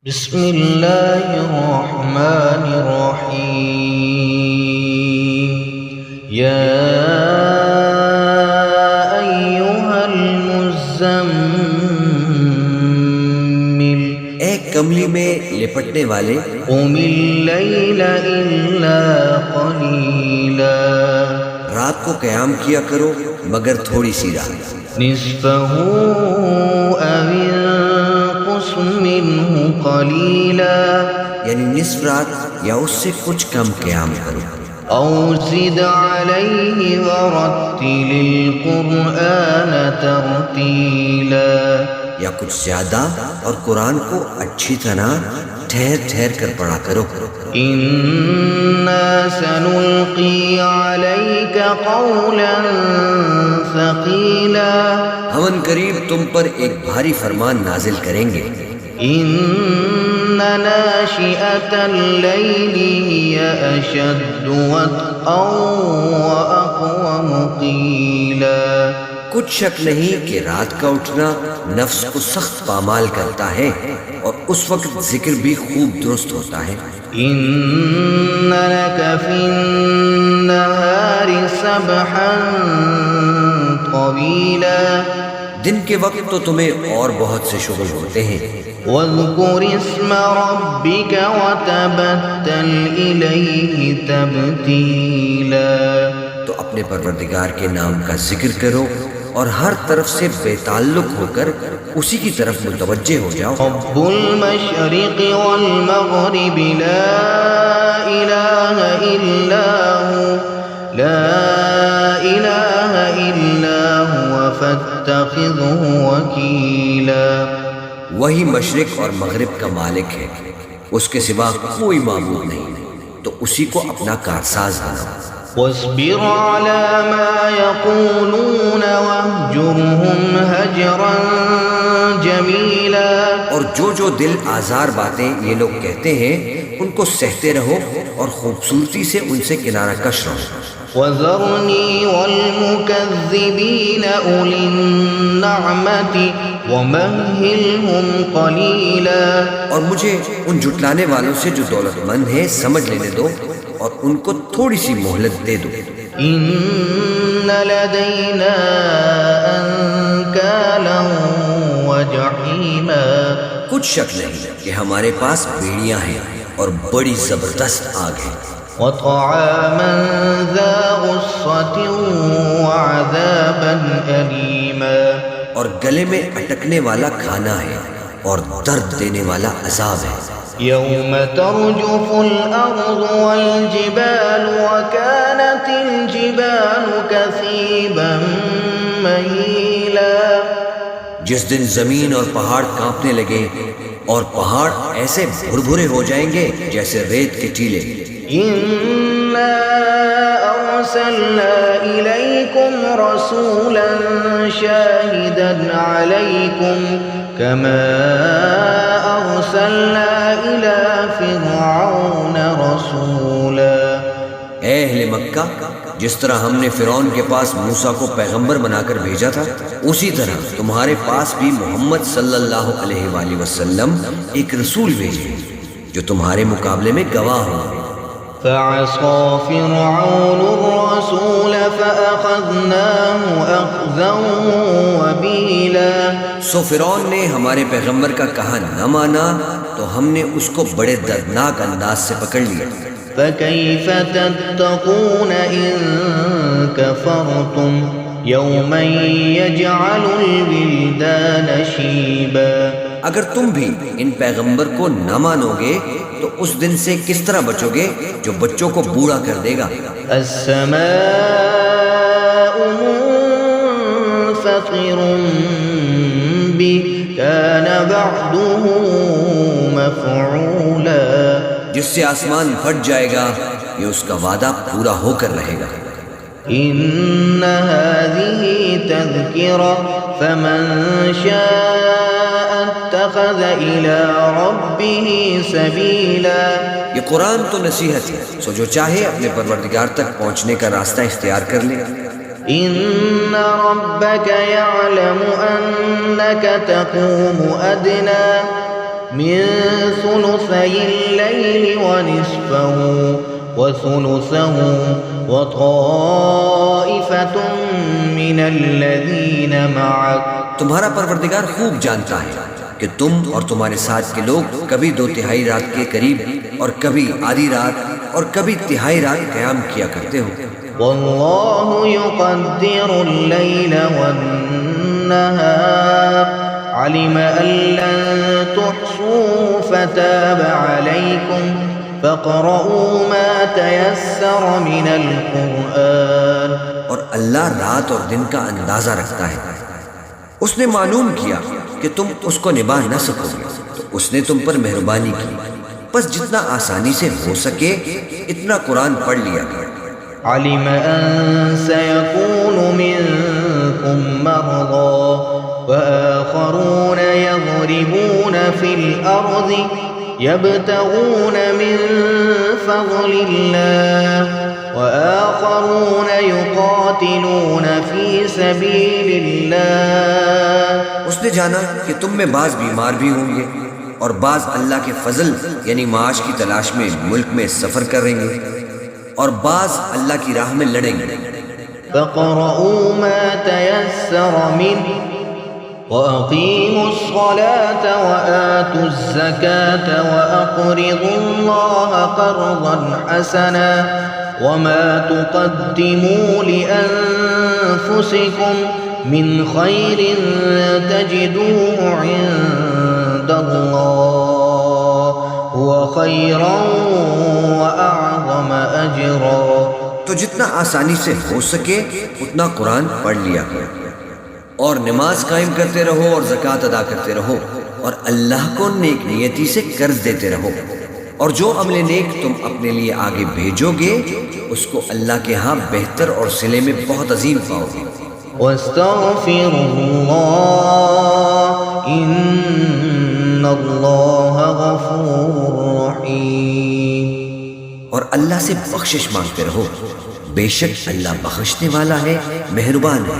بسم اللہ الرحمن الرحیم یا ایہا المزمل، اے کملی میں لپٹنے والے، قم اللیل الا قلیلا، رات کو قیام کیا کرو مگر تھوڑی سی رات، نصفہ او انقص منہ قلیلا، یعنی نصف رات یا اس سے کچھ کم قیام کرو، او زد علیہ ورتل القرآن ترتیلا، یا کچھ زیادہ اور قرآن کو اچھی طرح ٹھہر ٹھہر کر پڑھا کرو۔ انا سنلقی علیک قولا ثقیلا، ہم قریب تم پر ایک بھاری فرمان نازل کریں گے۔ ان ناشئۃ اللیل ہی اشد وطئا واقوم قیلا، کچھ شک نہیں کہ رات کا اٹھنا نفس کو سخت پامال کرتا ہے اور اس وقت ذکر بھی خوب درست ہوتا ہے۔ ان لک فی النہار سبحا طویلا، دن کے وقت تو تمہیں اور بہت سے شغل ہوتے ہیں، واذکر اسم ربک وتبتل الیہ تبتیلا، تو اپنے پروردگار کے نام کا ذکر کرو اور ہر طرف سے بے تعلق ہو کر اسی کی طرف متوجہ ہو جاؤ۔ رب المشرق والمغرب لا الہ الا ہو، لا الہ الا ہوا فاتخذہ وکیلا، وہی مشرق اور مغرب کا مالک ہے، اس کے سوا کوئی معبود نہیں، تو اسی کو اپنا کارساز بناؤ۔ واصبر على ما يقولون واهجرهم هجرا جميلا، اور جو دل آزار باتیں یہ لوگ کہتے ہیں ان کو سہتے رہو اور خوبصورتی سے ان سے کنارہ کش رہو۔ وذرني والمكذبين أولي النعمة ومهلهم قليلا، اور مجھے ان جھٹلانے والوں سے جو دولت مند ہیں سمجھ لینے دو اور ان کو تھوڑی سی مہلت دے دو۔ إن لدينا أنكالا وجحيما، کچھ شک نہیں کہ ہمارے پاس بیڑیاں ہیں اور بڑی زبردست آگ ہے، وطعاما ذا غصة وعذابا أليما، اور گلے میں اٹکنے والا کھانا ہے اور درد دینے والا عذاب ہے۔ يوم ترجف الأرض والجبال وكانت الجبال كثيبا مهيلا، جس دن زمین اور پہاڑ کانپنے لگے اور پہاڑ ایسے بھربھرے ہو جائیں گے جیسے ریت کے ٹیلے۔ إنا أرسلنا إليكم رسولا شاهدا عليكم كما أرسلنا إلى فرعون رسولا، اے اہل مکہ، جس طرح ہم نے فرعون کے پاس موسیٰ کو پیغمبر بنا کر بھیجا تھا، اسی طرح تمہارے پاس بھی محمد صلی اللہ علیہ وآلہ وسلم ایک رسول بھیجے جو تمہارے مقابلے میں گواہ ہو۔ فعصى فرعون الرسول فأخذناه أخذا وبيلا، سو فرعون نے ہمارے پیغمبر کا کہا نہ مانا تو ہم نے اس کو بڑے دردناک انداز سے پکڑ لیا۔ فكيف تتقون إن كفرتم يوما يجعل الولدان شيبا، اگر تم بھی ان پیغمبر کو نہ مانو گے تو اس دن سے کس طرح بچو گے جو بچوں کو بوڑھا کر دے گا۔ السماء منفطر به كان بعده مفعولا، جس سے آسمان پھٹ جائے گا یہ اس کا وعدہ پورا ہو کر رہے گا۔ إن هذه تذكرة فمن شاء اتخذ إلى ربه سبيلا، یہ قرآن تو نصیحت ہے، سو جو چاہے اپنے پروردگار تک پہنچنے کا راستہ اختیار کر لے۔ إن ربك يعلم أنك تقوم أدنى من ثلثي الليل ونصفه وثلثه وطائفة من الذين معك. تمہارا پروردگار خوب جانتا ہے کہ تم اور تمہارے ساتھ کے لوگ کبھی 2/3 رات کے قریب اور کبھی آدھی رات اور کبھی تہائی رات قیام کیا کرتے ہو. والله يقدر الليل والنهار علم أن لن تحصوا فتاب عليكم فاقرؤوا ما تيسر من القرآن. اور اللہ رات اور دن کا اندازہ رکھتا ہے. اس نے معلوم کیا کہ تم اس کو نبھا نہ سکو گے تو اس نے تم پر مہربانی کی، بس جتنا آسانی سے ہو سکے اتنا قرآن پڑھ لیا. علم أن سيكون منكم مرضى وآخرون يضربون في الأرض يبتغون من فضل الله وآخرون يقاتلون في سبيل الله. اس نے جانا کہ تم میں بعض بیمار بھی ہوں گے اور بعض اللہ کے فضل یعنی معاش کی تلاش میں ملک میں سفر کریں گے اور بعض اللہ کی راہ میں لڑیں گے. فاقرؤوا ما تيسر منه وأقيموا الصلاة وآتوا الزكاة وأقرضوا الله قرضا حسنا وما تقدموا لأنفسكم من خير تجدوه عند الله هو خيرا وأعظم أجرا. تو جتنا آسانی سے ہو سکے اتنا قرآن پڑھ لیا کرو اور نماز قائم کرتے رہو اور زکوٰۃ ادا کرتے رہو اور اللہ کو نیک نیتی سے قرض دیتے رہو اور جو عمل نیک تم اپنے لیے آگے بھیجو گے اس کو اللہ کے ہاں بہتر اور صلے میں بہت عظیم پاؤ گے. واستغفروا الله إن الله غفور رحيم. اور اللہ سے بخشش مانگتے رہو، بے شک اللہ بخشنے والا ہے، مہربان ہے.